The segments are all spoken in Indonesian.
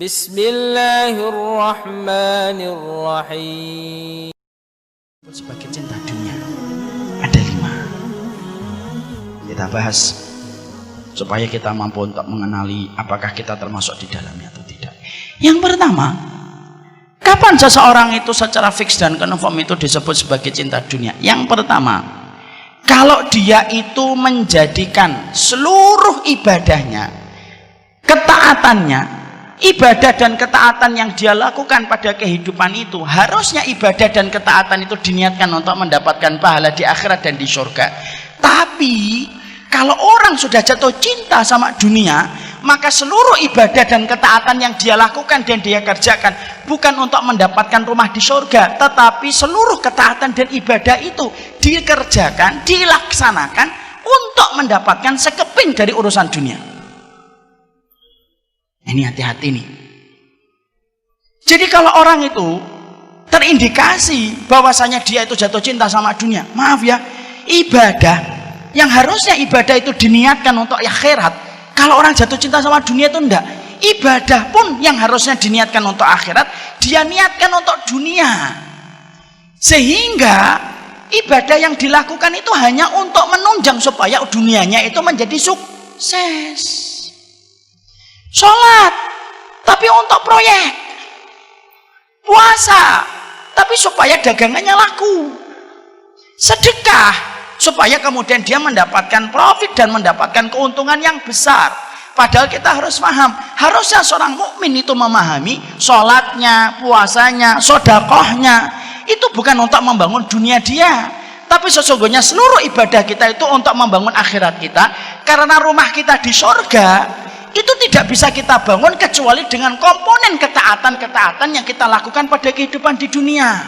Bismillahirrahmanirrahim. Sebagai cinta dunia ada 5. Kita bahas supaya kita mampu untuk mengenali apakah kita termasuk di dalamnya atau tidak. Yang pertama, kapan seseorang itu secara fix dan confirm itu disebut sebagai cinta dunia? Yang pertama, kalau dia itu menjadikan seluruh ibadahnya, ketaatannya, ibadah dan ketaatan yang dia lakukan pada kehidupan itu, harusnya ibadah dan ketaatan itu diniatkan untuk mendapatkan pahala di akhirat dan di surga. Tapi kalau orang sudah jatuh cinta sama dunia, maka seluruh ibadah dan ketaatan yang dia lakukan dan dia kerjakan bukan untuk mendapatkan rumah di surga, tetapi seluruh ketaatan dan ibadah itu dikerjakan, dilaksanakan untuk mendapatkan sekeping dari urusan dunia. Ini hati-hati nih. Jadi kalau orang itu terindikasi bahwasanya dia itu jatuh cinta sama dunia, maaf ya, ibadah yang harusnya ibadah itu diniatkan untuk akhirat, kalau orang jatuh cinta sama dunia itu enggak. Ibadah pun yang harusnya diniatkan untuk akhirat, dia niatkan untuk dunia. Sehingga ibadah yang dilakukan itu hanya untuk menunjang supaya dunianya itu menjadi sukses. Sholat, tapi untuk proyek. Puasa, tapi supaya dagangannya laku. Sedekah, supaya kemudian dia mendapatkan profit dan mendapatkan keuntungan yang besar. Padahal kita harus paham, harusnya seorang mukmin itu memahami sholatnya, puasanya, sedekahnya itu bukan untuk membangun dunia dia, tapi sesungguhnya seluruh ibadah kita itu untuk membangun akhirat kita. Karena rumah kita di surga itu tidak bisa kita bangun kecuali dengan komponen ketaatan-ketaatan yang kita lakukan pada kehidupan di dunia.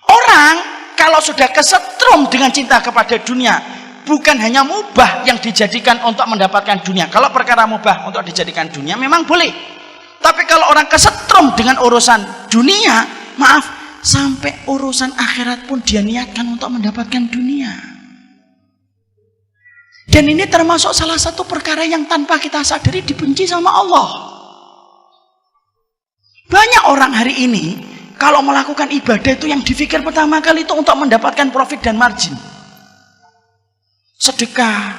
Orang kalau sudah kesetrum dengan cinta kepada dunia, bukan hanya mubah yang dijadikan untuk mendapatkan dunia. Kalau perkara mubah untuk dijadikan dunia memang boleh. Tapi kalau orang kesetrum dengan urusan dunia, maaf, sampai urusan akhirat pun dia niatkan untuk mendapatkan dunia. Dan ini termasuk salah satu perkara yang tanpa kita sadari dibenci sama Allah. Banyak orang hari ini kalau melakukan ibadah itu yang dipikir pertama kali itu untuk mendapatkan profit dan margin. Sedekah,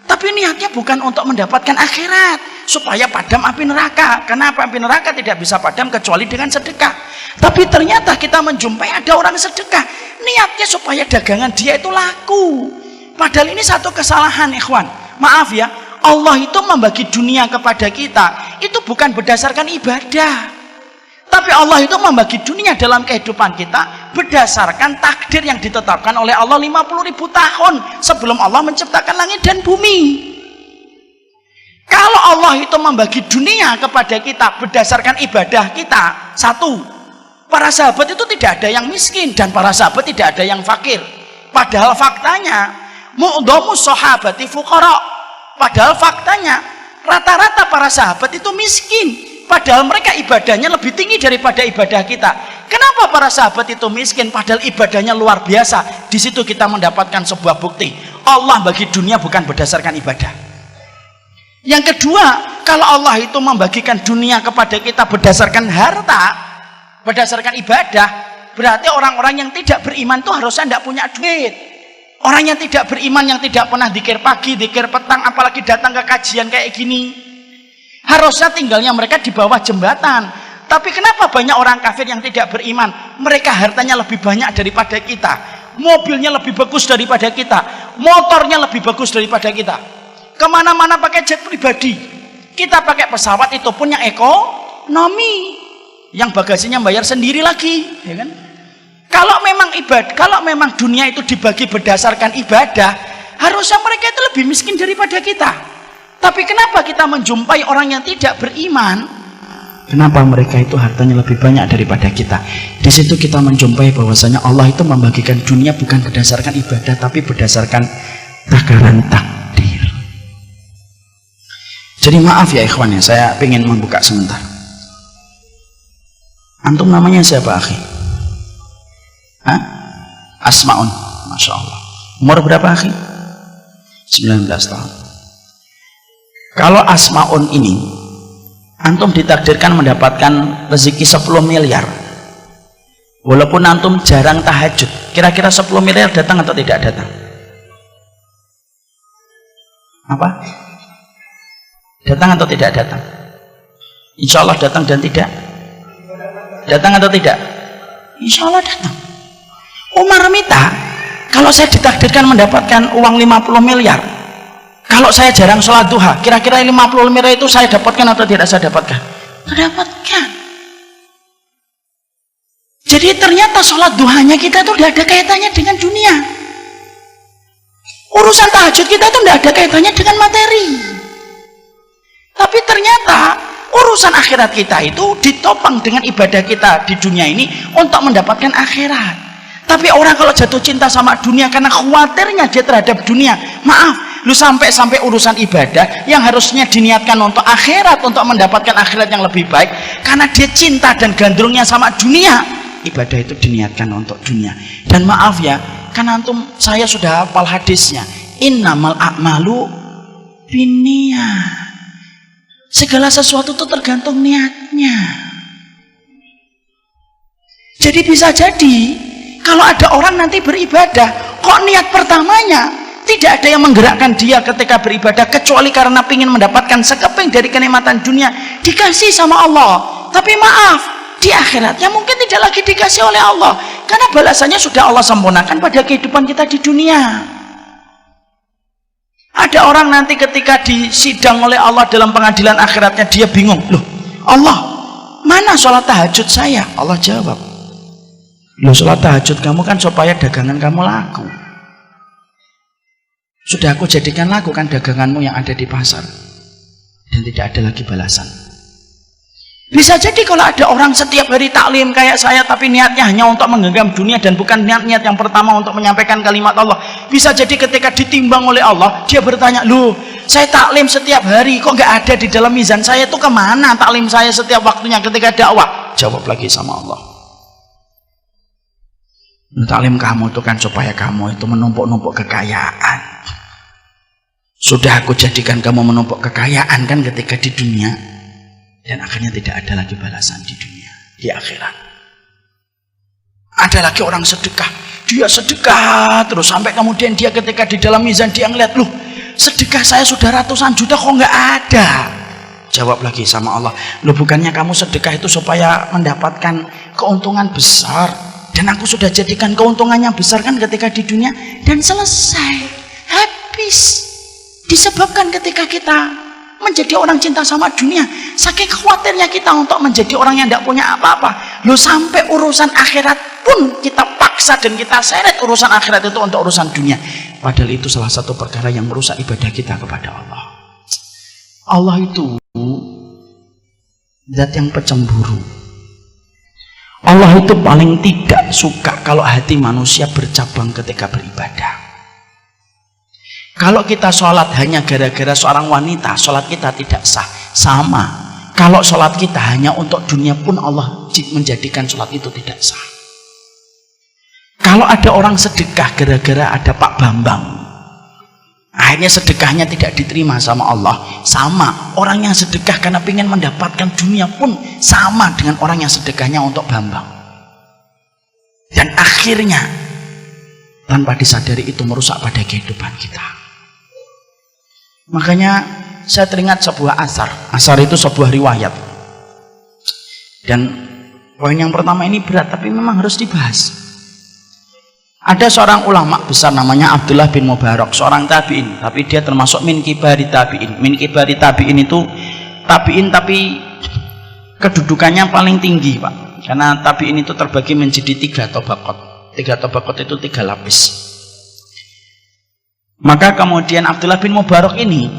tapi niatnya bukan untuk mendapatkan akhirat, supaya padam api neraka. Kenapa api neraka tidak bisa padam kecuali dengan sedekah? Tapi ternyata kita menjumpai ada orang sedekah, niatnya supaya dagangan dia itu laku. Padahal ini satu kesalahan, ikhwan. Maaf ya, Allah itu membagi dunia kepada kita itu bukan berdasarkan ibadah, tapi Allah itu membagi dunia dalam kehidupan kita berdasarkan takdir yang ditetapkan oleh Allah 50.000 tahun sebelum Allah menciptakan langit dan bumi. Kalau Allah itu membagi dunia kepada kita berdasarkan ibadah kita, satu, para sahabat itu tidak ada yang miskin dan para sahabat tidak ada yang fakir. Padahal faktanya mu'dhamus sahabati fuqara. Padahal faktanya rata-rata para sahabat itu miskin, padahal mereka ibadahnya lebih tinggi daripada ibadah kita. Kenapa para sahabat itu miskin padahal ibadahnya luar biasa? Di situ kita mendapatkan sebuah bukti Allah bagi dunia bukan berdasarkan ibadah. Yang kedua, kalau Allah itu membagikan dunia kepada kita berdasarkan harta, berdasarkan ibadah, berarti orang-orang yang tidak beriman itu harusnya tidak punya duit. Orang yang tidak beriman, yang tidak pernah dzikir pagi, dzikir petang, apalagi datang ke kajian kayak gini, harusnya tinggalnya mereka di bawah jembatan. Tapi kenapa banyak orang kafir yang tidak beriman? Mereka hartanya lebih banyak daripada kita, mobilnya lebih bagus daripada kita, motornya lebih bagus daripada kita, kemana-mana pakai jet pribadi, kita pakai pesawat itu pun yang ekonomi, yang bagasinya bayar sendiri lagi, ya kan? Kalau memang dunia itu dibagi berdasarkan ibadah, harusnya mereka itu lebih miskin daripada kita. Tapi kenapa kita menjumpai orang yang tidak beriman? Kenapa mereka itu hartanya lebih banyak daripada kita? Di situ kita menjumpai bahwasanya Allah itu membagikan dunia bukan berdasarkan ibadah, tapi berdasarkan takaran takdir. Jadi maaf ya ikhwan ya, saya ingin membuka sebentar. Antum namanya siapa, akhi? Hah? Asmaun, Masya Allah. Umur berapa, akhi? 19 tahun. Kalau Asmaun ini Antum ditakdirkan mendapatkan rezeki 10 miliar. Walaupun antum jarang tahajud, kira-kira 10 miliar datang atau tidak datang? Apa? Datang atau tidak datang? Insya Allah datang dan tidak? Datang atau tidak? Insya Allah datang. Umar minta, kalau saya ditakdirkan mendapatkan uang 50 miliar, kalau saya jarang sholat duha, kira-kira 50 miliar itu saya dapatkan atau tidak saya dapatkan? Mendapatkan. Jadi ternyata sholat duhanya kita itu tidak ada kaitannya dengan dunia. Urusan tahajud kita itu tidak ada kaitannya dengan materi. Tapi ternyata urusan akhirat kita itu ditopang dengan ibadah kita di dunia ini untuk mendapatkan akhirat. Tapi orang kalau jatuh cinta sama dunia karena khawatirnya dia terhadap dunia, maaf, lu sampai urusan ibadah yang harusnya diniatkan untuk akhirat, untuk mendapatkan akhirat yang lebih baik, karena dia cinta dan gandrungnya sama dunia, ibadah itu diniatkan untuk dunia. Dan maaf ya, kan antum, saya sudah hafal hadisnya, innamal a'malu binniyah. Segala sesuatu itu tergantung niatnya. Jadi bisa jadi kalau ada orang nanti beribadah, kok niat pertamanya tidak ada yang menggerakkan dia ketika beribadah kecuali karena ingin mendapatkan sekeping dari kenikmatan dunia, dikasih sama Allah. Tapi maaf, di akhiratnya mungkin tidak lagi dikasih oleh Allah, karena balasannya sudah Allah sempurnakan pada kehidupan kita di dunia. Ada orang nanti ketika disidang oleh Allah dalam pengadilan akhiratnya, dia bingung, loh Allah, mana sholat tahajud saya? Allah jawab, loh sholat tahajud kamu kan supaya dagangan kamu laku. Sudah aku jadikan laku kan daganganmu yang ada di pasar. Dan tidak ada lagi balasan. Bisa jadi kalau ada orang setiap hari taklim kayak saya, tapi niatnya hanya untuk menggenggam dunia dan bukan niat yang pertama untuk menyampaikan kalimat Allah. Bisa jadi ketika ditimbang oleh Allah, dia bertanya, loh saya taklim setiap hari, kok nggak ada di dalam mizan saya, itu kemana taklim saya setiap waktunya ketika dakwah? Jawab lagi sama Allah, taklim kamu itu kan supaya kamu itu menumpuk-numpuk kekayaan. Sudah aku jadikan kamu menumpuk kekayaan kan ketika di dunia, dan akhirnya tidak ada lagi balasan di dunia, di akhirat. Ada lagi orang sedekah, dia sedekah terus sampai kemudian dia ketika di dalam mizan dia ngeliat, loh sedekah saya sudah ratusan juta kok nggak ada. Jawab lagi sama Allah, loh bukannya kamu sedekah itu supaya mendapatkan keuntungan besar, dan aku sudah jadikan keuntungannya besar kan ketika di dunia, dan selesai, habis. Disebabkan ketika kita menjadi orang cinta sama dunia, saking khawatirnya kita untuk menjadi orang yang tidak punya apa-apa, loh sampai urusan akhirat pun kita paksa dan kita seret urusan akhirat itu untuk urusan dunia. Padahal itu salah satu perkara yang merusak ibadah kita kepada Allah. Allah itu zat yang pecemburu. Allah itu paling tidak suka kalau hati manusia bercabang ketika beribadah. Kalau kita sholat hanya gara-gara seorang wanita, sholat kita tidak sah. Sama, kalau sholat kita hanya untuk dunia pun Allah menjadikan sholat itu tidak sah. Kalau ada orang sedekah gara-gara ada Pak Bambang, akhirnya sedekahnya tidak diterima sama Allah. Sama, orang yang sedekah karena ingin mendapatkan dunia pun sama dengan orang yang sedekahnya untuk Bambang. Dan akhirnya tanpa disadari itu merusak pada kehidupan kita. Makanya saya teringat sebuah asar itu sebuah riwayat, dan poin yang pertama ini berat tapi memang harus dibahas. Ada seorang ulama besar namanya Abdullah bin Mubarak, seorang tabi'in, tapi dia termasuk min kibari tabi'in. Min kibari tabi'in itu tabi'in tapi kedudukannya paling tinggi Pak, karena tabi'in itu terbagi menjadi 3 tabaqat. 3 tabaqat itu 3 lapis. Maka kemudian Abdullah bin Mubarak ini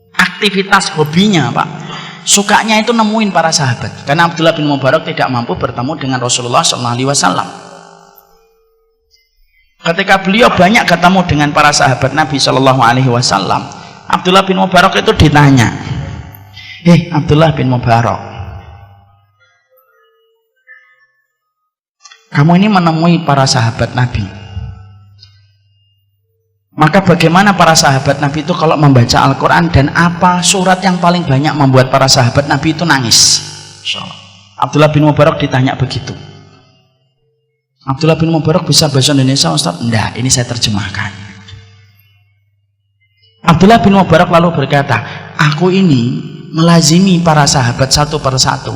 aktivitas hobinya Pak, sukanya itu nemuin para sahabat, karena Abdullah bin Mubarak tidak mampu bertemu dengan Rasulullah SAW. Ketika beliau banyak ketemu dengan para sahabat Nabi SAW, Abdullah bin Mubarak itu ditanya, Abdullah bin Mubarak, kamu ini menemui para sahabat Nabi, Maka bagaimana para sahabat Nabi itu kalau membaca Al-Quran, dan apa surat yang paling banyak membuat para sahabat Nabi itu nangis? Abdullah bin Mubarak ditanya begitu. Abdullah bin Mubarak bisa bahasa Indonesia, Ustaz? Enggak, ini saya terjemahkan. Abdullah bin Mubarak lalu berkata, aku ini melazimi para sahabat satu persatu,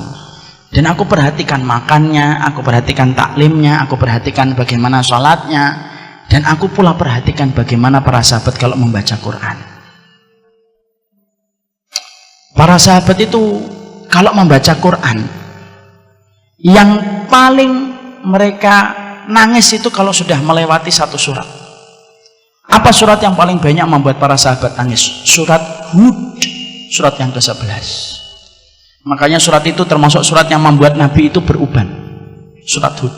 dan aku perhatikan makannya, aku perhatikan taklimnya, aku perhatikan bagaimana sholatnya, dan aku pula perhatikan bagaimana para sahabat kalau membaca Quran. Para sahabat itu kalau membaca Quran, yang paling mereka nangis itu kalau sudah melewati satu surat. Apa surat yang paling banyak membuat para sahabat nangis? Surat Hud, surat yang ke-11. Makanya surat itu termasuk surat yang membuat Nabi itu beruban, surat Hud.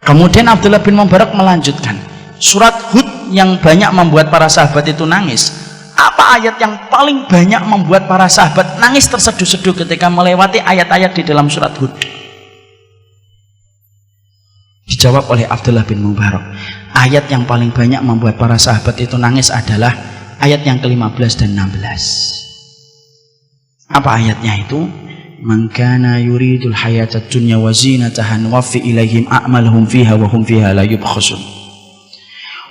Kemudian Abdullah bin Mubarak melanjutkan, surat Hud yang banyak membuat para sahabat itu nangis. Apa ayat yang paling banyak membuat para sahabat nangis terseduh-seduh ketika melewati ayat-ayat di dalam surat Hud? Dijawab oleh Abdullah bin Mubarak, ayat yang paling banyak membuat para sahabat itu nangis adalah ayat yang ke-15 dan 16. Apa ayatnya itu? Man kana yuridul hayatad dunya wa zinataha nuwaffi ilaihim a'malahum fiha wa hum fiha la yubkhasun.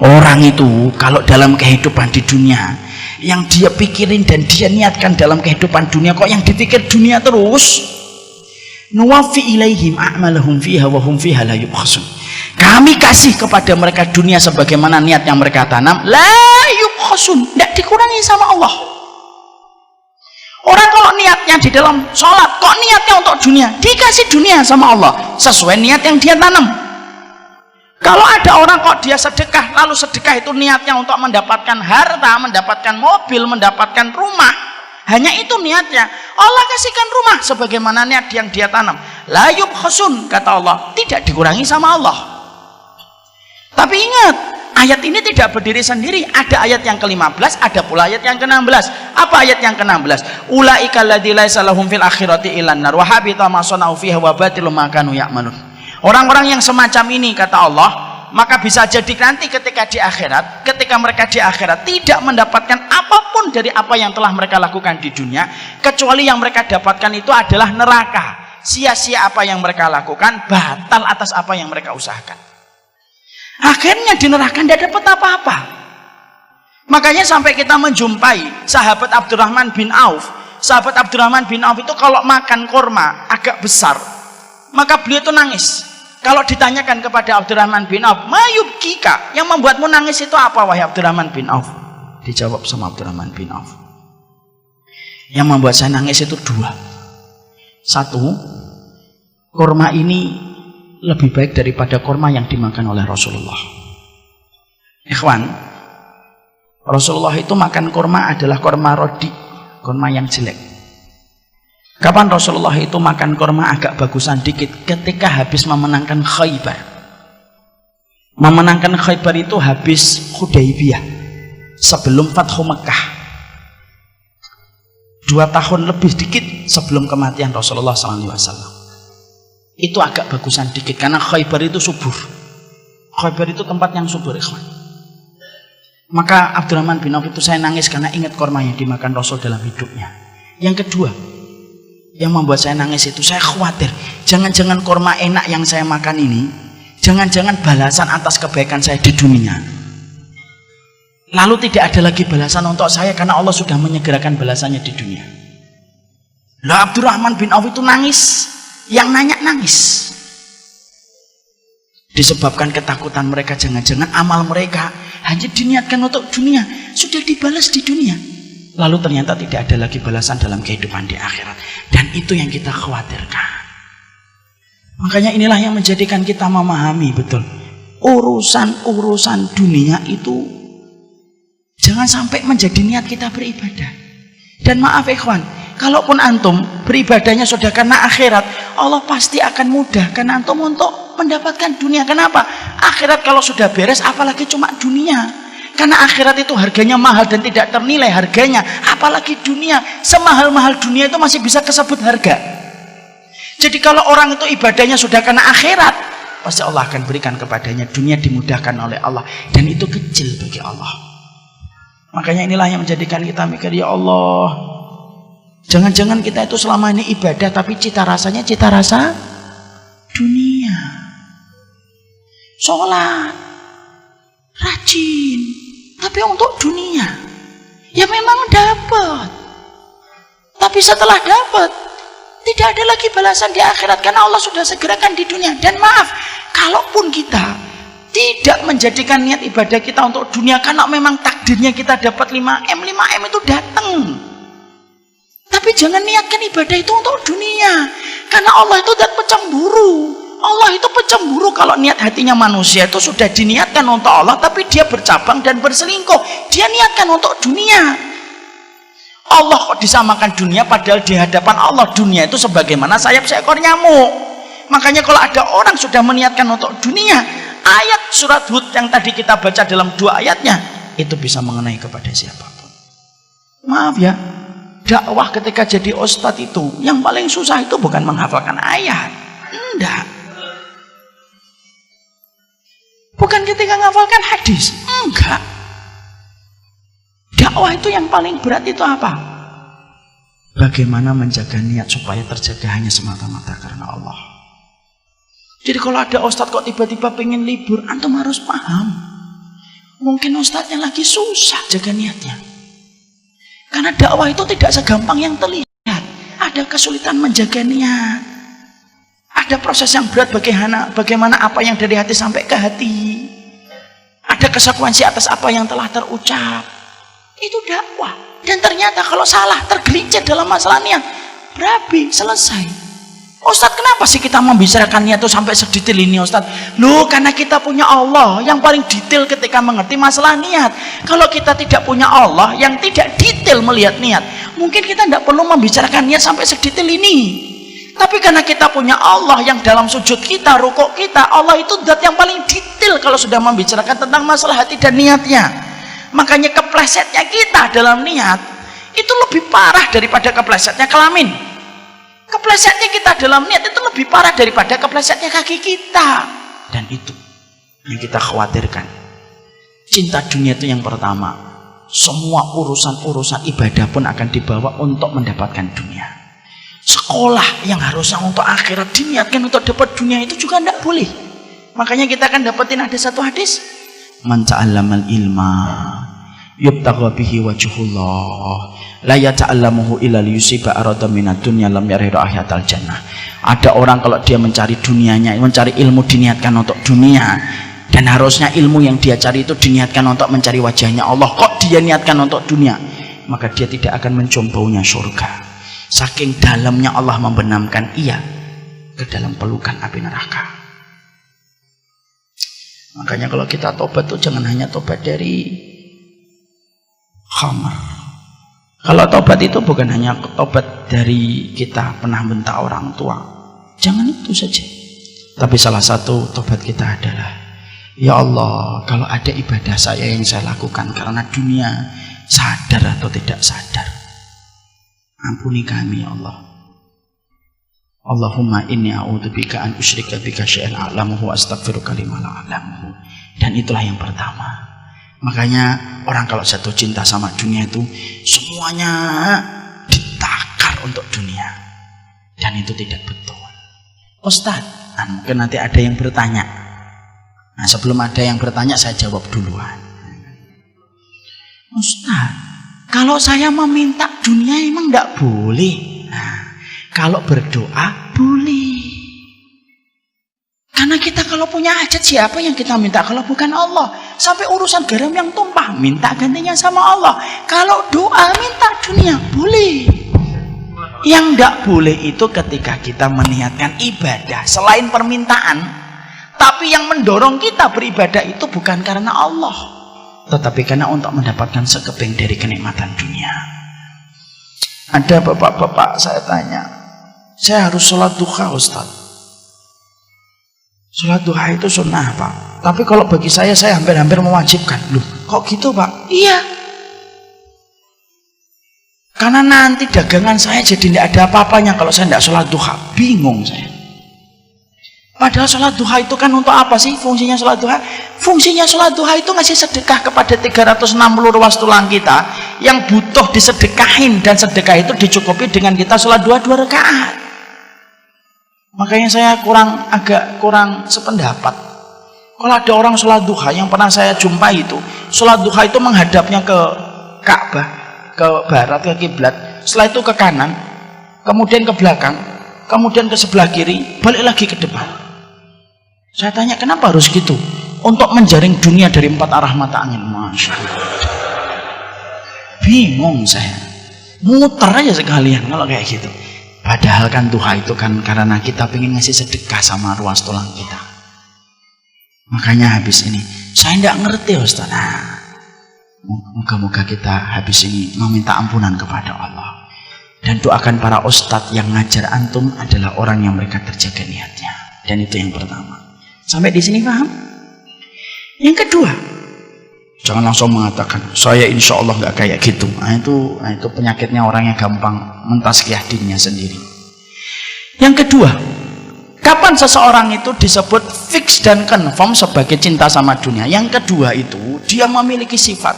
Orang itu kalau dalam kehidupan di dunia, yang dia pikirin dan dia niatkan dalam kehidupan dunia, kok yang dipikir dunia terus, nuwaffi ilaihim a'malahum fiha wa hum fiha la yubkhasun. Kami kasih kepada mereka dunia sebagaimana niat yang mereka tanam, la yubkhasun, tidak dikurangi sama Allah. Orang kalau niatnya di dalam sholat, kok niatnya untuk dunia, dikasih dunia sama Allah sesuai niat yang dia tanam. Kalau ada orang kok dia sedekah, lalu sedekah itu niatnya untuk mendapatkan harta, mendapatkan mobil, mendapatkan rumah, hanya itu niatnya, Allah kasihkan rumah sebagaimana niat yang dia tanam. La yubkhasun, kata Allah, tidak dikurangi sama Allah. Tapi ingat, ayat ini tidak berdiri sendiri. Ada ayat yang ke-15, ada pula ayat yang ke-16. Apa ayat yang ke-16? Ulaika alladzi laisa lahum fil akhirati illan nar wa habita ma sana'u fiha wa batilum ma kanu ya'malun. Orang-orang yang semacam ini, kata Allah, maka bisa jadi nanti ketika di akhirat, ketika mereka di akhirat tidak mendapatkan apapun dari apa yang telah mereka lakukan di dunia, kecuali yang mereka dapatkan itu adalah neraka. Sia-sia apa yang mereka lakukan, batal atas apa yang mereka usahakan. Akhirnya di neraka tidak dapat apa-apa. Makanya sampai kita menjumpai sahabat Abdurrahman bin Auf. Sahabat Abdurrahman bin Auf itu kalau makan kurma agak besar, maka beliau itu nangis. Kalau ditanyakan kepada Abdurrahman bin Auf, mayub kika, yang membuatmu nangis itu apa wahai Abdurrahman bin Auf? Dijawab sama Abdurrahman bin Auf, yang membuat saya nangis itu dua. Satu, kurma ini lebih baik daripada kurma yang dimakan oleh Rasulullah. Ikhwan, Rasulullah itu makan kurma adalah kurma rodi, kurma yang jelek. Kapan Rasulullah itu makan kurma agak bagusan dikit? Ketika habis memenangkan Khaybar. Memenangkan Khaybar itu habis Hudaybiyah, sebelum Fathu Mekah. 2 tahun lebih dikit sebelum kematian Rasulullah SAW. Itu agak bagusan dikit karena Khaybar itu subur. Khaybar itu tempat yang subur, ikhwan. Maka Abdurrahman bin Auf itu saya nangis karena ingat kurma yang dimakan Rasul dalam hidupnya. Yang kedua, yang membuat saya nangis itu, saya khawatir jangan-jangan kurma enak yang saya makan ini, jangan-jangan balasan atas kebaikan saya di dunia, lalu tidak ada lagi balasan untuk saya karena Allah sudah menyegerakan balasannya di dunia. Lah Abdurrahman bin Auf itu nangis. Yang nanya nangis disebabkan ketakutan mereka, jangan-jangan amal mereka hanya diniatkan untuk dunia, sudah dibalas di dunia, lalu ternyata tidak ada lagi balasan dalam kehidupan di akhirat. Dan itu yang kita khawatirkan. Makanya inilah yang menjadikan kita memahami betul urusan-urusan dunia itu jangan sampai menjadi niat kita beribadah. Dan maaf ikhwan, kalaupun antum beribadahnya sudah karena akhirat, Allah pasti akan mudahkan antum untuk mendapatkan dunia. Kenapa? Akhirat kalau sudah beres, apalagi cuma dunia. Karena akhirat itu harganya mahal dan tidak ternilai harganya. Apalagi dunia, semahal-mahal dunia itu masih bisa kesebut harga. Jadi kalau orang itu ibadahnya sudah karena akhirat, pasti Allah akan berikan kepadanya. Dunia dimudahkan oleh Allah, dan itu kecil bagi Allah. Makanya inilah yang menjadikan kita mikir, ya Allah, jangan-jangan kita itu selama ini ibadah, tapi cita rasanya cita rasa dunia. Sholat, rajin, tapi untuk dunia. Ya memang dapat, tapi setelah dapat tidak ada lagi balasan di akhirat, karena Allah sudah segerakan di dunia. Dan maaf, kalaupun kita tidak menjadikan niat ibadah kita untuk dunia, karena memang takdirnya kita dapat 5M itu datang, tapi jangan niatkan ibadah itu untuk dunia, karena Allah itu zat pecemburu. Allah itu pecemburu kalau niat hatinya manusia itu sudah diniatkan untuk Allah, tapi dia bercabang dan berselingkuh, dia niatkan untuk dunia. Allah kok disamakan dunia, padahal di hadapan Allah dunia itu sebagaimana sayap seekor nyamuk. Makanya kalau ada orang sudah meniatkan untuk dunia, ayat surat Hud yang tadi kita baca dalam 2 ayatnya itu bisa mengenai kepada siapapun. Maaf ya, dakwah ketika jadi ustadz itu yang paling susah itu bukan menghafalkan ayat, enggak. Bukan ketika menghafalkan hadis, enggak. Dakwah itu yang paling berat itu apa? Bagaimana menjaga niat supaya terjaga hanya semata-mata karena Allah. Jadi kalau ada ustadz kok tiba-tiba pengen libur, antum harus paham, mungkin ustadznya lagi susah jaga niatnya. Karena dakwah itu tidak segampang yang terlihat. Ada kesulitan menjaga niat. Ada proses yang berat bagaimana apa yang dari hati sampai ke hati. Ada konsekuensi atas apa yang telah terucap. Itu dakwah. Dan ternyata kalau salah, tergelincir dalam masalah niat, berabi, selesai. Ustadz, kenapa sih kita membicarakan niat itu sampai sedetail ini, Ustadz? Loh, karena kita punya Allah yang paling detail ketika mengerti masalah niat. Kalau kita tidak punya Allah yang tidak detail melihat niat, mungkin kita tidak perlu membicarakan niat sampai sedetail ini. Tapi karena kita punya Allah yang dalam sujud kita, rukuk kita, Allah itu zat yang paling detail kalau sudah membicarakan tentang masalah hati dan niatnya. Makanya keplesetnya kita dalam niat itu lebih parah daripada keplesetnya kelamin. Keplesetnya kita dalam niat itu lebih parah daripada keplesetnya kaki kita. Dan itu yang kita khawatirkan. Cinta dunia itu yang pertama. Semua urusan-urusan ibadah pun akan dibawa untuk mendapatkan dunia. Sekolah yang harusnya untuk akhirat diniatkan untuk dapat dunia itu juga tidak boleh. Makanya kita akan dapetin ada satu hadis, man ta'allamal ilma yubtagha bihi wajhullah la yata'allamuhu illa liyusiba arada minad dunya lam yaridu ahyatal jannah. Ada orang kalau dia mencari dunianya, mencari ilmu diniatkan untuk dunia, dan harusnya ilmu yang dia cari itu diniatkan untuk mencari wajahnya Allah, kok dia niatkan untuk dunia, maka dia tidak akan mencium baunya surga. Saking dalamnya Allah membenamkan ia ke dalam pelukan api neraka. Makanya kalau kita tobat tuh jangan hanya tobat dari khamar. Kalau tobat itu bukan hanya tobat dari kita pernah bentak orang tua, jangan itu saja. Tapi salah satu tobat kita adalah, ya Allah, kalau ada ibadah saya yang saya lakukan karena dunia, sadar atau tidak sadar, ampuni kami ya Allah. Allahumma inni a'udzubika an usyrika bika syai'an a'lamuhu wa astaghfiruka lima la a'lamuhu. Dan itulah yang pertama. Makanya orang kalau jatuh cinta sama dunia itu semuanya ditakar untuk dunia. Dan itu tidak betul. Ustadz, mungkin nanti ada yang bertanya. Nah, sebelum ada yang bertanya saya jawab duluan. Ustadz, kalau saya meminta dunia emang tidak boleh. Nah, kalau berdoa boleh. Karena kita kalau punya hajat, siapa yang kita minta kalau bukan Allah? Sampai urusan garam yang tumpah, minta gantinya sama Allah. Kalau doa minta dunia boleh. Yang tidak boleh itu ketika kita meniatkan ibadah selain permintaan, tapi yang mendorong kita beribadah itu bukan karena Allah, tetapi karena untuk mendapatkan sekeping dari kenikmatan dunia. Ada bapak-bapak saya tanya, saya harus sholat duha Ustaz. Sholat duha itu sunnah Pak, tapi kalau bagi saya hampir-hampir mewajibkan. Loh, kok gitu Pak? Iya, karena nanti dagangan saya jadi tidak ada apa-apanya kalau saya tidak sholat duha. Bingung saya. Padahal sholat duha itu kan untuk apa sih fungsinya sholat duha? Fungsinya sholat duha itu ngasih sedekah kepada 360 ruas tulang kita yang butuh disedekahin, dan sedekah itu dicukupi dengan kita sholat duha 2 rakaat. Makanya saya agak kurang sependapat. Kalau ada orang sholat duha, yang pernah saya jumpai itu, sholat duha itu menghadapnya ke Ka'bah, ke barat, ke kiblat, setelah itu ke kanan, kemudian ke belakang, kemudian ke sebelah kiri, balik lagi ke depan. Saya tanya, kenapa harus gitu? Untuk menjaring dunia dari 4 arah mata angin. Masya Allah. Bingung saya. Muter aja sekalian kalau kayak gitu. Padahal kan duha itu kan karena kita pengen ngasih sedekah sama ruas tulang kita. Makanya habis ini, saya tidak ngerti Ustaz. Nah, moga-moga kita habis ini meminta ampunan kepada Allah. Dan doakan para ustadz yang ngajar antum adalah orang yang mereka terjaga niatnya. Dan itu yang pertama. Sampai di sini paham? Yang kedua, jangan langsung mengatakan saya insya Allah nggak kayak gitu. Nah itu penyakitnya orang yang gampang mentazkiyah dirinya sendiri. Yang kedua, kapan seseorang itu disebut fix dan confirm sebagai cinta sama dunia? Yang kedua itu dia memiliki sifat.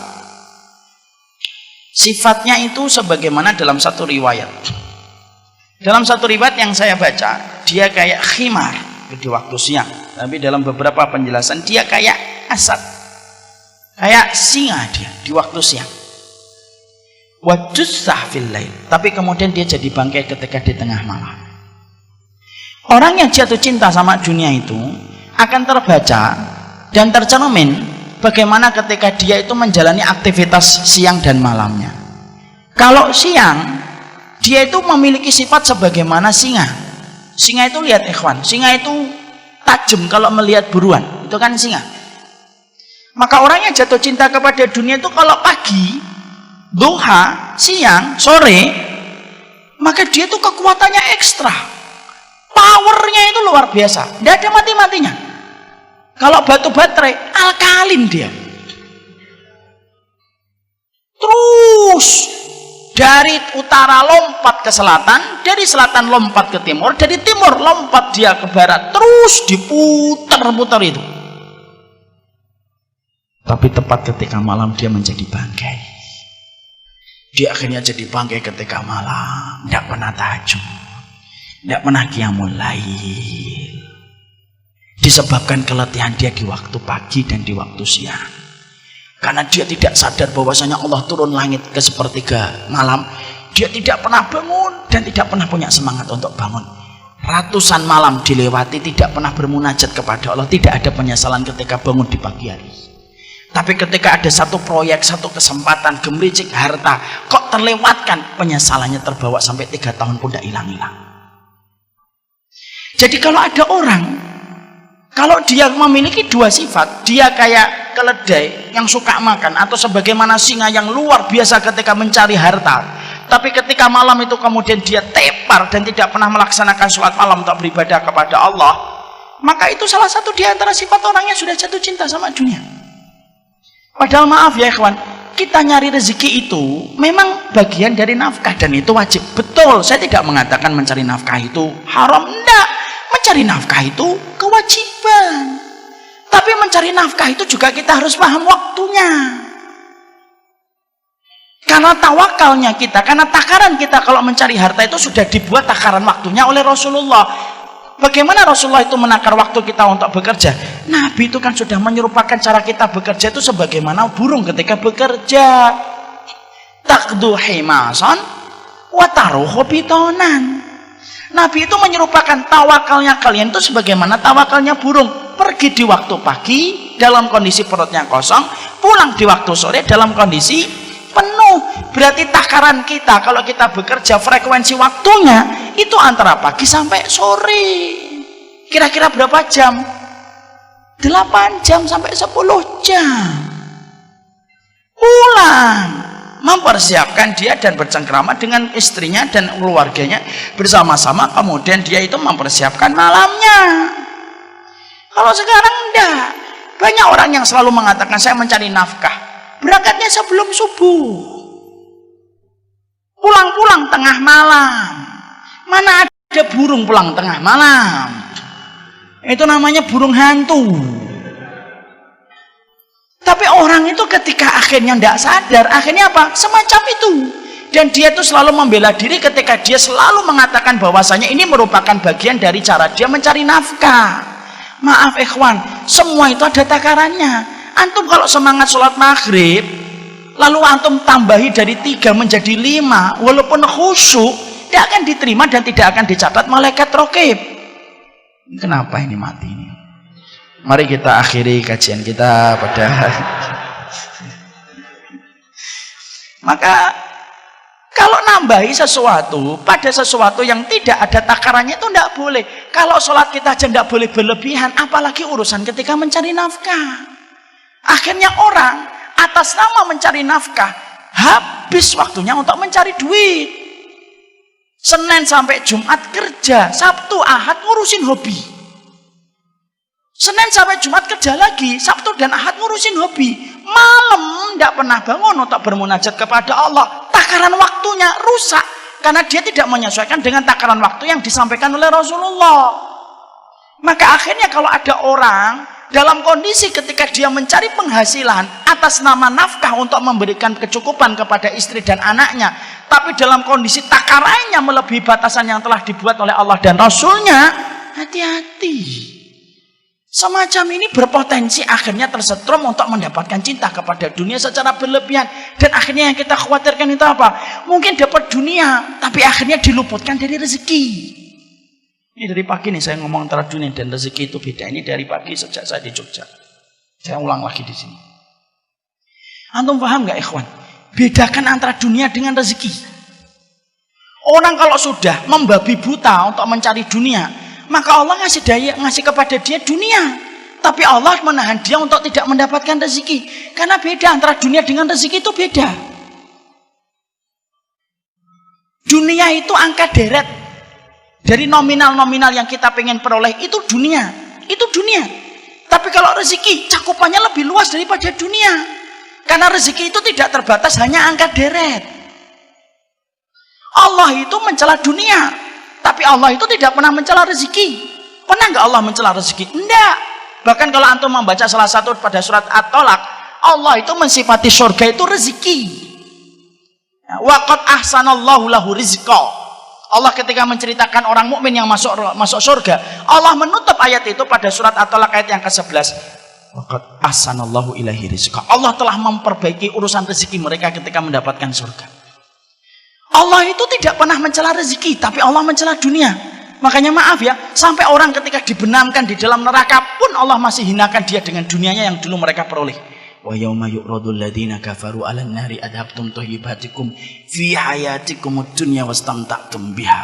Sifatnya itu sebagaimana dalam satu riwayat. Dalam satu riwayat yang saya baca, dia kayak khimar di waktu siang. Tapi dalam beberapa penjelasan dia kayak asad, kayak singa dia di waktu siang. Wajussah fil lail, tapi kemudian dia jadi bangkai ketika di tengah malam. Orang yang jatuh cinta sama dunia itu akan terbaca dan tercermin bagaimana ketika dia itu menjalani aktivitas siang dan malamnya. Kalau siang, dia itu memiliki sifat sebagaimana singa. Singa itu lihat ikhwan, singa itu tajam kalau melihat buruan, itu kan singa. Maka orang yang jatuh cinta kepada dunia itu kalau pagi, duha, siang, sore, maka dia itu kekuatannya ekstra, powernya itu luar biasa, tidak ada mati-matinya. Kalau batu baterai, alkalin dia. Terus dari utara lompat ke selatan, dari selatan lompat ke timur, dari timur lompat dia ke barat, terus diputar-putar itu. Tapi tepat ketika malam dia menjadi bangkai. Dia akhirnya jadi bangkai ketika malam, tidak pernah tahajud, tidak pernah qiyamul lail. Disebabkan keletihan dia di waktu pagi dan di waktu siang. Karena dia tidak sadar bahwasanya Allah turun langit ke sepertiga malam, dia tidak pernah bangun dan tidak pernah punya semangat untuk bangun. Ratusan malam dilewati tidak pernah bermunajat kepada Allah, tidak ada penyesalan ketika bangun di pagi hari. Tapi ketika ada satu proyek, satu kesempatan, gemericik harta, kok terlewatkan, penyesalannya terbawa sampai 3 tahun pun tidak hilang-hilang. Jadi kalau ada orang, kalau dia memiliki 2 sifat, dia kayak keledai yang suka makan, atau sebagaimana singa yang luar biasa ketika mencari harta, tapi ketika malam itu kemudian dia tepar dan tidak pernah melaksanakan sholat malam untuk beribadah kepada Allah, maka itu salah satu di antara sifat orang yang sudah jatuh cinta sama dunia. Padahal maaf ya ikhwan, kita nyari rezeki itu memang bagian dari nafkah dan itu wajib. Betul, saya tidak mengatakan mencari nafkah itu haram, enggak. Mencari nafkah itu kewajiban. Tapi mencari nafkah itu juga kita harus paham waktunya. Karena tawakalnya kita, karena takaran kita kalau mencari harta itu sudah dibuat takaran waktunya oleh Rasulullah. Bagaimana Rasulullah itu menakar waktu kita untuk bekerja? Nabi itu kan sudah menyerupakan cara kita bekerja itu sebagaimana burung ketika bekerja. Taqdu himasan wa taruhu bitonan. Nabi itu menyerupakan tawakalnya kalian itu sebagaimana tawakalnya burung. Pergi di waktu pagi dalam kondisi perutnya kosong, pulang di waktu sore dalam kondisi penuh. Berarti takaran kita kalau kita bekerja frekuensi waktunya itu antara pagi sampai sore. Kira-kira berapa jam? 8 jam sampai 10 jam. Pulang, mempersiapkan dia dan bercengkrama dengan istrinya dan keluarganya bersama-sama, kemudian dia itu mempersiapkan malamnya. Kalau sekarang enggak. Banyak orang yang selalu mengatakan saya mencari nafkah, berangkatnya sebelum subuh, pulang-pulang tengah malam. Mana ada burung pulang tengah malam? Itu namanya burung hantu. Tapi orang itu ketika akhirnya tidak sadar, akhirnya apa? Semacam itu. Dan dia itu selalu membela diri ketika dia selalu mengatakan bahwasanya ini merupakan bagian dari cara dia mencari nafkah. Maaf ikhwan, semua itu ada takarannya. Antum kalau semangat sholat maghrib, lalu antum tambahi dari 3 menjadi 5, walaupun khusyuk, tidak akan diterima dan tidak akan dicatat malaikat raqib. Kenapa ini mati ini? Mari kita akhiri kajian kita pada maka kalau nambahi sesuatu pada sesuatu yang tidak ada takarannya itu tidak boleh. Kalau sholat kita aja tidak boleh berlebihan, apalagi urusan ketika mencari nafkah. Akhirnya orang atas nama mencari nafkah habis waktunya untuk mencari duit. Senin sampai Jumat kerja, Sabtu Ahad ngurusin hobi. Senin sampai Jumat kerja lagi, Sabtu dan Ahad ngurusin hobi. Malam tidak pernah bangun untuk bermunajat kepada Allah. Takaran waktunya rusak karena dia tidak menyesuaikan dengan takaran waktu yang disampaikan oleh Rasulullah. Maka akhirnya kalau ada orang dalam kondisi ketika dia mencari penghasilan atas nama nafkah untuk memberikan kecukupan kepada istri dan anaknya, tapi dalam kondisi takarannya melebihi batasan yang telah dibuat oleh Allah dan Rasulnya, hati-hati. Semacam ini berpotensi akhirnya tersetrum untuk mendapatkan cinta kepada dunia secara berlebihan. Dan akhirnya yang kita khawatirkan itu apa? Mungkin dapat dunia, tapi akhirnya diluputkan dari rezeki. Ini dari pagi nih saya ngomong antara dunia dan rezeki itu beda. Ini dari pagi sejak saya di Jogja. Saya ulang lagi di sini. Antum paham nggak ikhwan? Bedakan antara dunia dengan rezeki. Orang kalau sudah membabi buta untuk mencari dunia, maka Allah ngasih kepada dia dunia, tapi Allah menahan dia untuk tidak mendapatkan rezeki. Karena beda antara dunia dengan rezeki itu beda. Dunia itu angka deret dari nominal-nominal yang kita pengen peroleh, itu dunia. Tapi kalau rezeki cakupannya lebih luas daripada dunia, karena rezeki itu tidak terbatas hanya angka deret. Allah itu mencela dunia, tapi Allah itu tidak pernah mencela rezeki. Pernah nggak Allah mencela rezeki? Enggak. Bahkan kalau antum membaca salah satu pada surat At-Tolak, Allah itu mensifati surga itu rezeki. Wa qad ahsanallahu lahu rizqa. Allah ketika menceritakan orang mukmin yang masuk surga, Allah menutup ayat itu pada surat At-Tolak ayat yang ke-11. Wa qad ahsanallahu ilaihi rizqa. Allah telah memperbaiki urusan rezeki mereka ketika mendapatkan surga. Allah itu tidak pernah mencela rezeki, tapi Allah mencela dunia. Makanya maaf ya, sampai orang ketika dibenamkan di dalam neraka pun Allah masih hinakan dia dengan dunianya yang dulu mereka peroleh. Wa yauma yu'radul ladzina kafaru 'alan nari adhabtum thayyibatikum fi hayatikumud dunya wastamta'tum biha.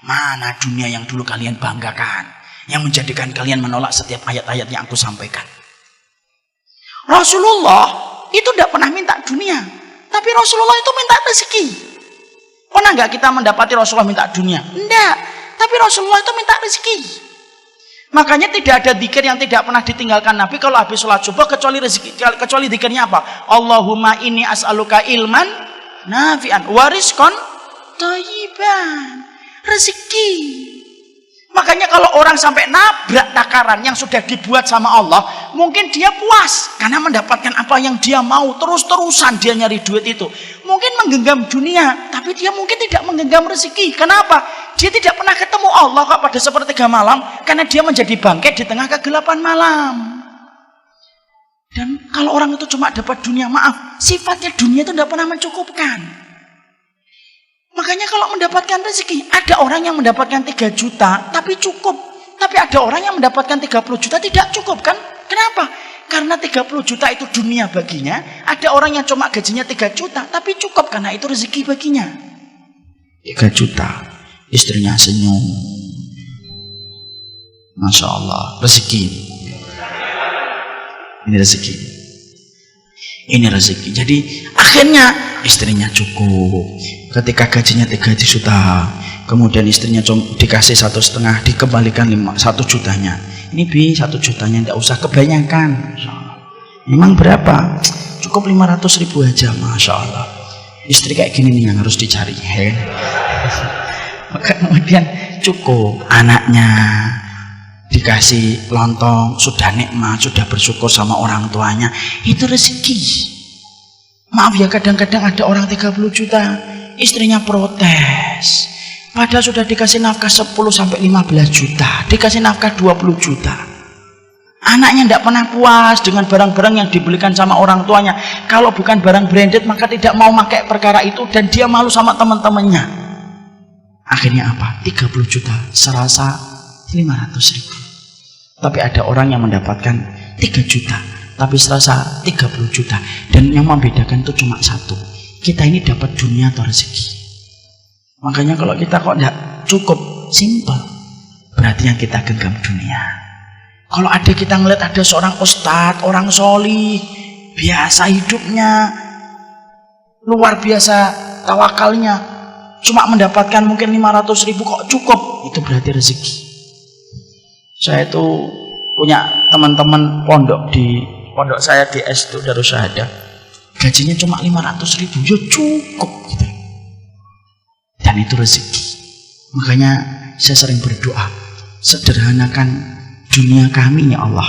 Mana dunia yang dulu kalian banggakan, yang menjadikan kalian menolak setiap ayat-ayat yang aku sampaikan. Rasulullah itu tidak pernah minta dunia, tapi Rasulullah itu minta rezeki. Pernah nggak kita mendapati Rasulullah minta dunia? Enggak. Tapi Rasulullah itu minta rezeki. Makanya tidak ada dzikir yang tidak pernah ditinggalkan Nabi kalau habis sholat subuh kecuali rezeki, kecuali dzikirnya apa? Allahumma inni as'aluka ilman nafi'an wa rizqan thayyiban. Rezeki. Makanya kalau orang sampai nabrak takaran yang sudah dibuat sama Allah, mungkin dia puas karena mendapatkan apa yang dia mau, terus-terusan dia nyari duit itu. Mungkin menggenggam dunia, tapi dia mungkin tidak menggenggam rezeki. Kenapa? Dia tidak pernah ketemu Allah kok pada sepertiga malam, karena dia menjadi bangkai di tengah kegelapan malam. Dan kalau orang itu cuma dapat dunia, maaf, sifatnya dunia itu tidak pernah mencukupkan. Makanya kalau mendapatkan rezeki, ada orang yang mendapatkan 3 juta tapi cukup, tapi ada orang yang mendapatkan 30 juta tidak cukup kan? Kenapa? Karena 30 juta itu dunia baginya. Ada orang yang cuma gajinya 3 juta tapi cukup karena itu rezeki baginya. 3 juta, istrinya senyum, Masya Allah, rezeki. Ini rezeki. Ini rezeki. Jadi akhirnya istrinya cukup. Ketika gajinya 3 juta, kemudian istrinya dikasih 1,5, dikembalikan 1 jutanya. Ini 1 jutanya tidak usah kebanyakan. Memang berapa? Cukup 500.000 aja, Masya Allah. Istri kayak gini nih yang harus dicari. Maka kemudian cukup anaknya dikasih lontong, sudah nikmat, sudah bersyukur sama orang tuanya, itu rezeki. Maaf ya, kadang-kadang ada orang 30 juta, istrinya protes. Padahal sudah dikasih nafkah 10-15 juta, dikasih nafkah 20 juta. Anaknya tidak pernah puas dengan barang-barang yang dibelikan sama orang tuanya. Kalau bukan barang branded, maka tidak mau pakai perkara itu, dan dia malu sama teman-temannya. Akhirnya apa? 30 juta serasa 500.000. Tapi ada orang yang mendapatkan 3 juta, tapi serasa 30 juta. Dan yang membedakan itu cuma satu, kita ini dapat dunia atau rezeki. Makanya kalau kita kok tidak cukup, simple, berarti yang kita genggam dunia. Kalau ada kita ngeliat ada seorang ustadz, orang solih, biasa hidupnya, luar biasa tawakalnya, cuma mendapatkan mungkin 500.000 kok cukup, itu berarti rezeki. Saya itu punya teman-teman pondok saya di S2 Darussahadah, gajinya cuma 500.000, ya cukup gitu. Dan itu rezeki. Makanya saya sering berdoa, sederhanakan dunia kami ya Allah,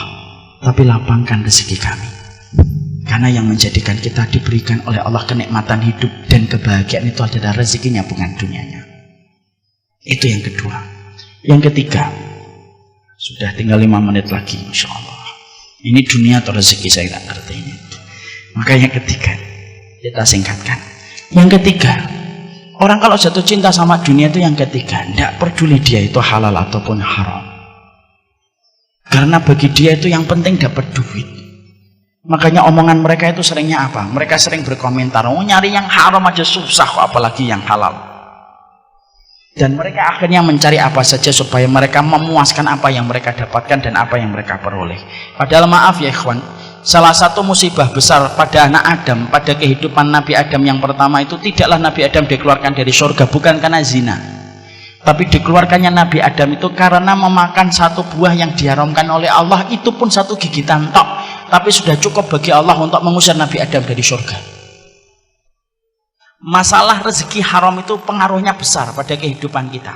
tapi lapangkan rezeki kami. Karena yang menjadikan kita diberikan oleh Allah kenikmatan hidup dan kebahagiaan itu adalah rezekinya, bukan dunianya. Itu yang kedua. Yang ketiga, sudah tinggal 5 menit lagi, Masya Allah. Ini dunia atau rezeki, saya tidak ngerti ini. Maka yang ketiga, kita singkatkan. Yang ketiga, orang kalau jatuh cinta sama dunia itu yang ketiga, tidak peduli dia itu halal ataupun haram. Karena bagi dia itu yang penting dapat duit. Makanya omongan mereka itu seringnya apa? Mereka sering berkomentar, oh nyari yang haram aja susah kok, apalagi yang halal. Dan mereka akhirnya mencari apa saja supaya mereka memuaskan apa yang mereka dapatkan dan apa yang mereka peroleh. Padahal maaf ya ikhwan, salah satu musibah besar pada anak Adam, pada kehidupan Nabi Adam yang pertama itu, tidaklah Nabi Adam dikeluarkan dari surga bukan karena zina, tapi dikeluarkannya Nabi Adam itu karena memakan satu buah yang diharamkan oleh Allah, itu pun satu gigitan tok, tapi sudah cukup bagi Allah untuk mengusir Nabi Adam dari surga. Masalah rezeki haram itu pengaruhnya besar pada kehidupan kita.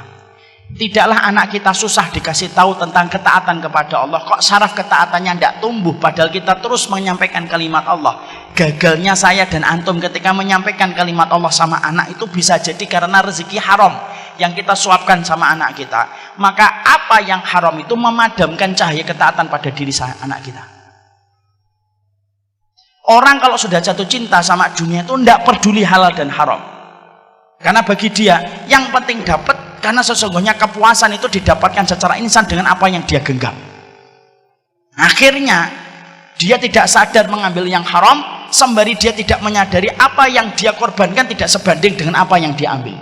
Tidaklah anak kita susah dikasih tahu tentang ketaatan kepada Allah, kok saraf ketaatannya tidak tumbuh, padahal kita terus menyampaikan kalimat Allah. Gagalnya saya dan antum ketika menyampaikan kalimat Allah sama anak itu bisa jadi karena rezeki haram yang kita suapkan sama anak kita. Maka apa yang haram itu memadamkan cahaya ketaatan pada diri anak kita. Orang kalau sudah jatuh cinta sama dunia itu tidak peduli halal dan haram. Karena bagi dia yang penting dapat, karena sesungguhnya kepuasan itu didapatkan secara insan dengan apa yang dia genggam. Akhirnya dia tidak sadar mengambil yang haram, sembari dia tidak menyadari apa yang dia korbankan tidak sebanding dengan apa yang dia ambil.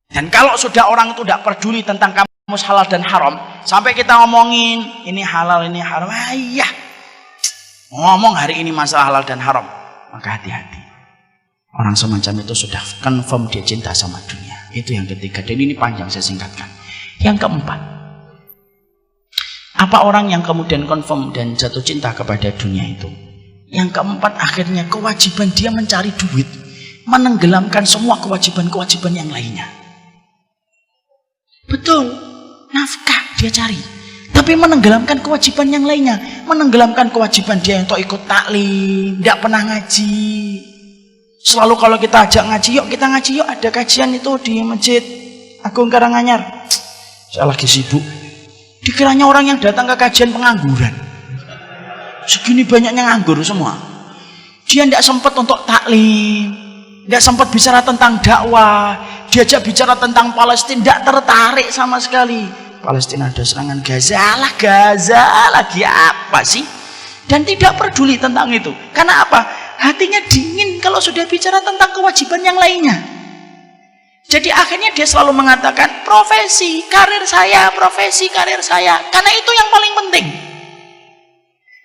Dan kalau sudah orang itu tidak peduli tentang kamus halal dan haram, sampai kita ngomongin ini halal ini haram, ayah ngomong hari ini masalah halal dan haram, maka hati-hati. Orang semacam itu sudah confirm dia cinta sama dunia. Itu yang ketiga, dan ini panjang saya singkatkan. Yang keempat, apa orang yang kemudian confirm dan jatuh cinta kepada dunia itu? Yang keempat, akhirnya kewajiban dia mencari duit menenggelamkan semua kewajiban-kewajiban yang lainnya. Betul, nafkah dia cari, tapi menenggelamkan kewajiban yang lainnya, menenggelamkan kewajiban dia untuk ikut taklim, tidak pernah ngaji. Selalu kalau kita ajak ngaji, yuk kita ngaji yuk, ada kajian itu di Masjid Agung Karanganyar. Saya lagi sibuk. Dikiranya orang yang datang ke kajian pengangguran. Segini banyaknya nganggur semua. Dia tidak sempat untuk taklim, tidak sempat bicara tentang dakwah, diajak bicara tentang Palestina, tidak tertarik sama sekali. Palestina ada serangan Gaza lagi apa sih? Dan tidak peduli tentang itu. Karena apa? Hatinya dingin kalau sudah bicara tentang kewajiban yang lainnya. Jadi akhirnya dia selalu mengatakan profesi karir saya. Karena itu yang paling penting.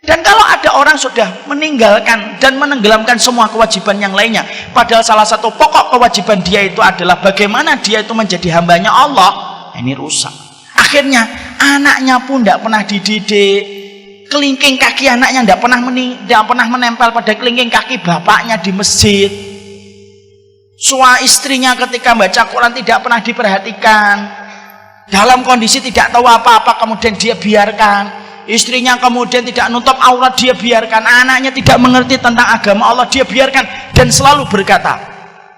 Dan kalau ada orang sudah meninggalkan dan menenggelamkan semua kewajiban yang lainnya, padahal salah satu pokok kewajiban dia itu adalah bagaimana dia itu menjadi hambanya Allah, ini rusak. Akhirnya anaknya pun tidak pernah dididik, kelingking kaki anaknya tidak pernah menempel pada kelingking kaki bapaknya di masjid. Suami istrinya ketika baca Quran tidak pernah diperhatikan. dalam kondisi tidak tahu apa-apa, kemudian dia biarkan. Istrinya kemudian tidak nutup aurat, dia biarkan. Anaknya tidak mengerti tentang agama Allah, dia biarkan. Dan selalu berkata,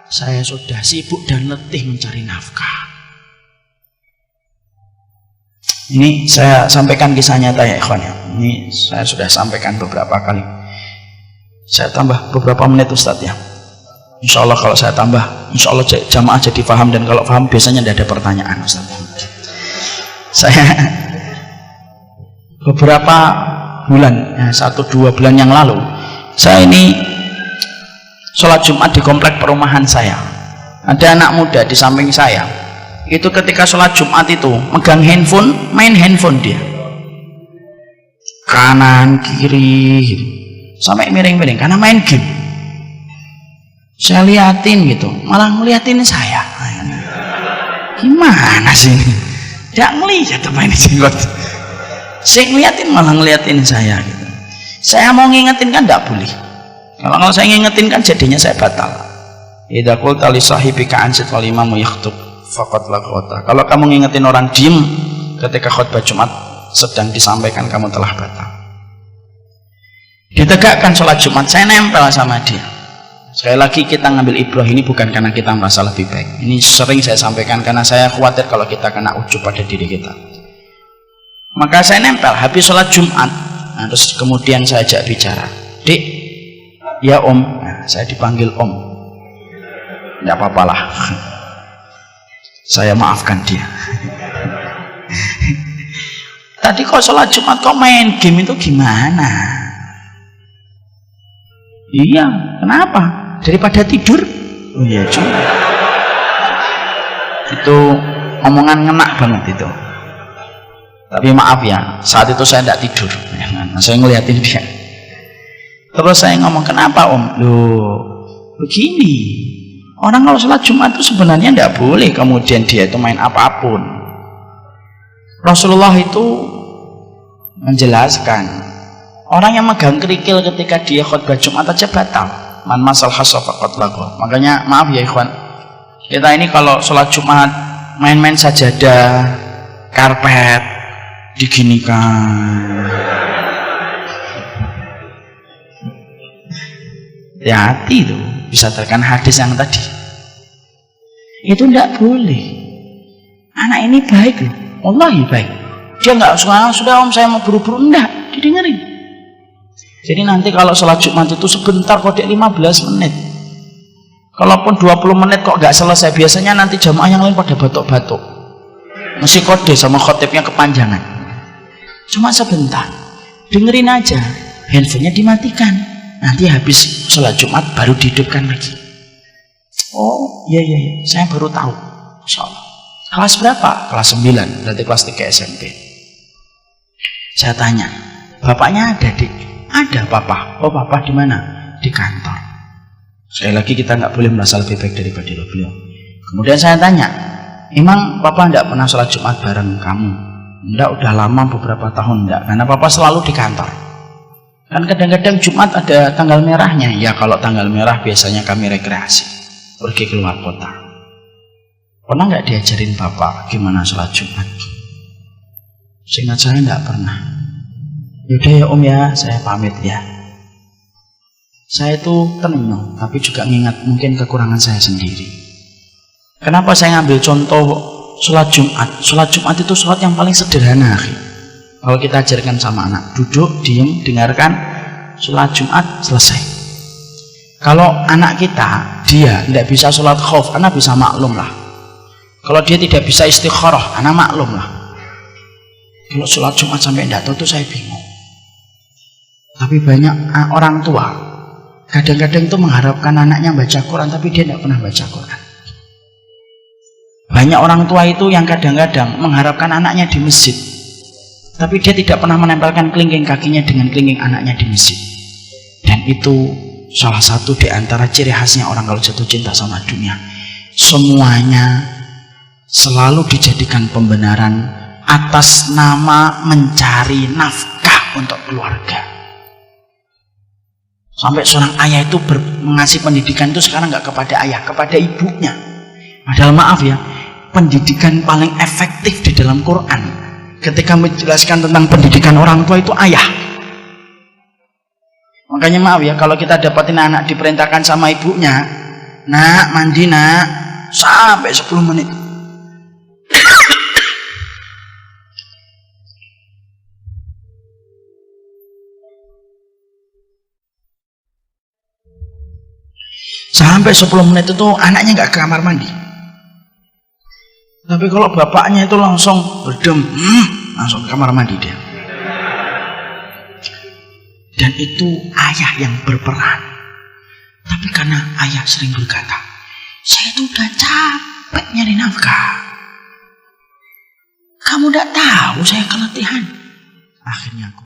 saya sudah sibuk dan letih mencari nafkah. Ini saya sampaikan kisah nyata ya ikhwan ya. Ini saya sudah sampaikan beberapa kali. Saya tambah beberapa menit Ustadz ya. Insya Allah kalau saya tambah, insya Allah jamaah jadi paham. Dan kalau paham biasanya tidak ada pertanyaan Ustadz. Saya beberapa bulan, 1-2 bulan yang lalu, saya ini sholat Jumat di komplek perumahan saya. Ada anak muda di samping saya. Itu ketika sholat Jumat itu megang handphone, main handphone dia kanan kiri gitu. Sampai miring-miring karena main game. Saya liatin gitu, malah ngeliatin saya. Gimana sih ini? Tidak ngeliat apa ini jenggot. Saya ngeliatin malah ngeliatin saya gitu. Saya mau ngingetin kan tidak boleh. Kalau saya ngingetin kan jadinya saya batal. Idza qulta li sahibika ansit wal imamu yakhthub faqad laghawta. Kalau kamu ngingetin orang diem ketika khutbah Jumat sedang disampaikan, kamu telah batal. Ditegakkan sholat Jumat, saya nempel sama dia. Sekali lagi kita ngambil ibrah ini bukan karena kita merasa lebih baik. Ini sering saya sampaikan karena saya khawatir kalau kita kena ujub pada diri kita. Maka saya nempel habis sholat Jumat. Nah, terus kemudian saya ajak bicara, Dik, ya Om. Nah, saya dipanggil Om. Tidak apa-apalah. Saya maafkan dia. Tadi kok sholat Jumat kok main game itu gimana? Iya, kenapa? Daripada tidur? Oh iya juga. Itu omongan ngena banget itu. Tapi maaf ya, saat itu saya tidak tidur. Nah, saya ngeliatin dia. Terus saya ngomong, kenapa Om? Loh, begini. Orang kalau sholat Jumat itu sebenarnya tidak boleh kemudian dia itu main apapun. Rasulullah itu menjelaskan, orang yang megang kerikil ketika dia khutbah Jumat aja batal. Man masal hasa faqad laghaw. Makanya maaf ya ikhwan, kita ini kalau sholat Jumat main-main sajadah, karpet diginikan. Hati-hati tuh, bisa terkena hadis yang tadi. Itu tidak boleh. Anak ini baik loh, wallahi baik. Dia nggak sudah Om saya mau buru-buru, enggak, didengerin. Jadi nanti kalau sholat Jumat itu sebentar kok 15 menit. Kalaupun 20 menit kok nggak selesai, biasanya nanti jamaah yang lain pada batuk-batuk. Mesti kode sama khotibnya kepanjangan. Cuma sebentar, dengerin aja, handphonenya dimatikan. Nanti habis sholat Jumat baru dihidupkan lagi. Oh iya, saya baru tahu. Insya Allah. Kelas berapa? Kelas 9, berarti kelas 3 SMP. Saya tanya, bapaknya ada Dik? Ada Papa. Oh Papa di mana? Di kantor. Sekali lagi kita nggak boleh merasa lebih baik daripada beliau. Kemudian saya tanya, emang Papa enggak pernah sholat Jumat bareng kamu? Enggak, udah lama beberapa tahun enggak, karena Papa selalu di kantor. Kan kadang-kadang Jumat ada tanggal merahnya. Ya kalau tanggal merah biasanya kami rekreasi, pergi keluar kota. Pernah nggak diajarin Bapak gimana sholat Jumat? Seingat saya nggak pernah. Yaudah ya Om ya, saya pamit ya. Saya itu tenang, tapi juga mengingat mungkin kekurangan saya sendiri. Kenapa saya ngambil contoh sholat Jumat? Sholat Jumat itu sholat yang paling sederhana. Kalau kita ajarkan sama anak, duduk, diem, dengarkan, sholat Jumat, selesai. Kalau anak kita, dia tidak bisa sholat khauf, anak bisa maklum lah. Kalau dia tidak bisa istikharah, anak maklum lah. Kalau sholat Jumat sampai tidak tahu itu saya bingung. Tapi banyak orang tua, kadang-kadang itu mengharapkan anaknya baca Quran, tapi dia tidak pernah baca Quran. Banyak orang tua itu yang kadang-kadang mengharapkan anaknya di masjid, tapi dia tidak pernah menempelkan kelingking kakinya dengan kelingking anaknya di masjid. Dan itu salah satu di antara ciri khasnya orang kalau jatuh cinta sama dunia. Semuanya selalu dijadikan pembenaran atas nama mencari nafkah untuk keluarga. Sampai seorang ayah itu mengasih pendidikan itu sekarang nggak kepada ayah, kepada ibunya. Padahal maaf ya, pendidikan paling efektif di dalam Quran ketika menjelaskan tentang pendidikan orang tua itu ayah. Makanya maaf ya, kalau kita dapatin anak diperintahkan sama ibunya, nak mandi nak, sampai 10 menit. Sampai 10 menit itu anaknya nggak ke kamar mandi. Tapi kalau bapaknya itu langsung berdem, langsung ke kamar mandi dia. Dan itu ayah yang berperan. Tapi karena ayah sering berkata, saya itu udah capek nyari nafkah, kamu udah tahu saya keletihan. Akhirnya aku